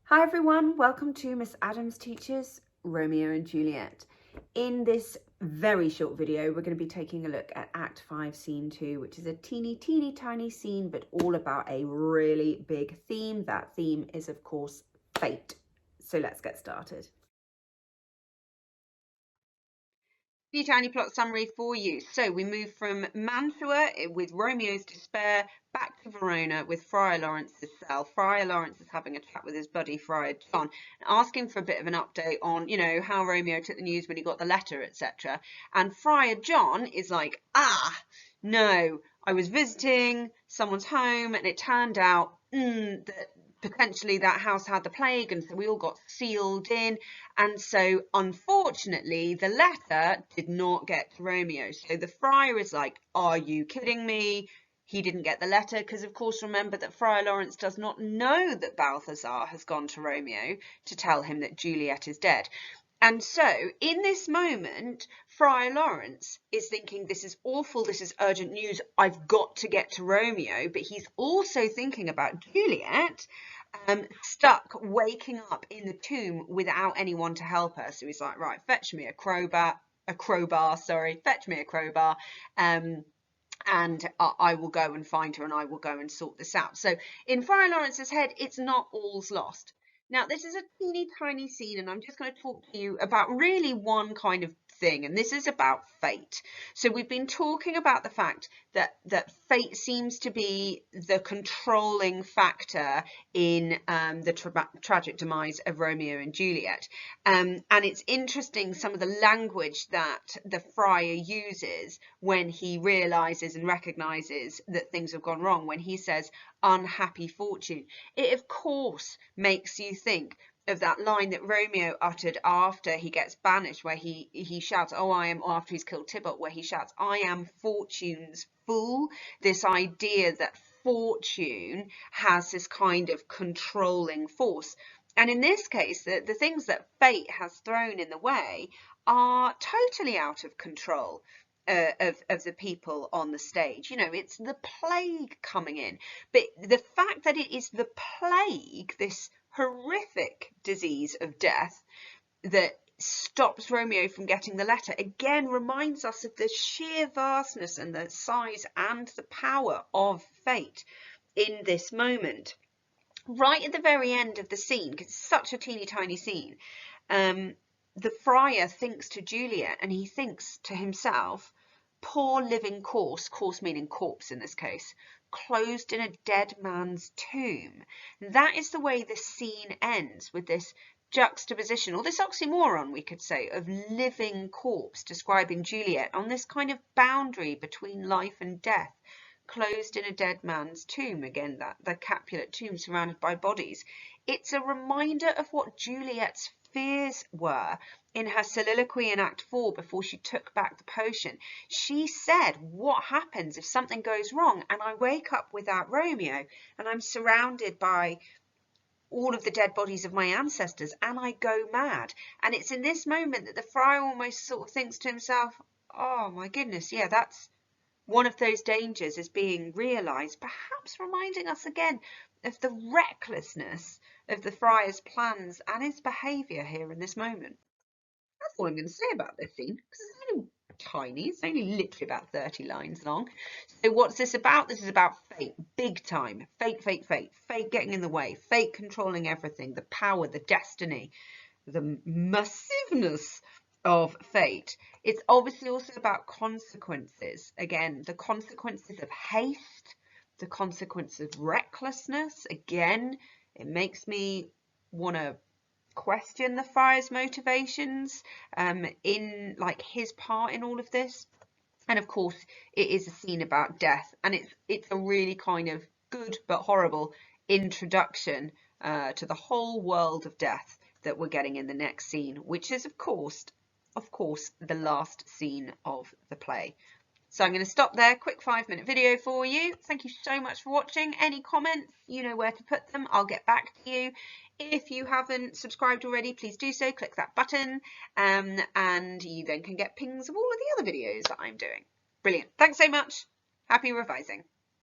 Hi everyone, welcome to Miss Adams Teaches Romeo and Juliet. In this very short video, we're going to be taking a look at Act 5, Scene 2, which is a teeny tiny scene, but all about a really big theme. That theme is, of course, fate. So let's get started. Tiny plot summary for you. So we move from Mantua with Romeo's despair back to Verona with Friar Lawrence's cell. Friar Lawrence is having a chat with his buddy Friar John, asking for a bit of an update on, how Romeo took the news when he got the letter, etc. And Friar John is like, no, I was visiting someone's home and it turned out that potentially that house had the plague, and so we all got sealed in, and so unfortunately the letter did not get to Romeo. So the friar is like, are you kidding me? He didn't get the letter, because of course remember that Friar Lawrence does not know that Balthazar has gone to Romeo to tell him that Juliet is dead. And so in this moment, Friar Lawrence is thinking, this is awful, this is urgent news, I've got to get to Romeo. But he's also thinking about Juliet, stuck waking up in the tomb without anyone to help her. So he's like, right, fetch me a crowbar, fetch me a crowbar. And I will go and find her and I will go and sort this out. So in Friar Lawrence's head, it's not all's lost. Now, this is a teeny tiny scene, and I'm just going to talk to you about really one kind of thing, and this is about fate. So we've been talking about the fact that fate seems to be the controlling factor in the tragic demise of Romeo and Juliet. And it's interesting some of the language that the friar uses when he realizes and recognizes that things have gone wrong, when he says unhappy fortune. It of course makes you think of that line that Romeo uttered after he gets banished, where he shouts, after he's killed Tybalt, where he shouts, I am fortune's fool. This idea that fortune has this kind of controlling force. And in this case, the things that fate has thrown in the way are totally out of control of the people on the stage. It's the plague coming in. But the fact that it is the plague, this horrific disease of death, that stops Romeo from getting the letter, again reminds us of the sheer vastness and the size and the power of fate in this moment. Right at the very end of the scene, because it's such a teeny tiny scene, the friar thinks to Juliet, and he thinks to himself, poor living corpse meaning corpse in this case, closed in a dead man's tomb. That is the way the scene ends, with this juxtaposition, or this oxymoron, we could say, of living corpse describing Juliet on this kind of boundary between life and death, closed in a dead man's tomb. Again, that the Capulet tomb surrounded by bodies. It's a reminder of what Juliet's fears were in her soliloquy in Act 4 before she took back the potion. She said, what happens if something goes wrong and I wake up without Romeo and I'm surrounded by all of the dead bodies of my ancestors and I go mad? And it's in this moment that the friar almost sort of thinks to himself, oh my goodness, yeah, that's one of those dangers is being realised, perhaps reminding us again of the recklessness of the friar's plans and his behaviour here in this moment. That's all I'm going to say about this scene, because it's only tiny. It's only literally about 30 lines long. So what's this about? This is about fate, big time. Fate, fate, fate. Fate getting in the way. Fate controlling everything. The power, the destiny, the massiveness of fate. It's obviously also about consequences. Again, the consequences of haste, the consequences of recklessness. Again, it makes me want to question the friar's motivations in like his part in all of this. And of course it is a scene about death, and it's a really kind of good but horrible introduction to the whole world of death that we're getting in the next scene, which is of course the last scene of the play. So I'm going to stop there. Quick 5-minute video for you. Thank you so much for watching. Any comments, you know where to put them. I'll get back to you. If you haven't subscribed already, please do so. Click that button, and you then can get pings of all of the other videos that I'm doing. Brilliant. Thanks so much. Happy revising.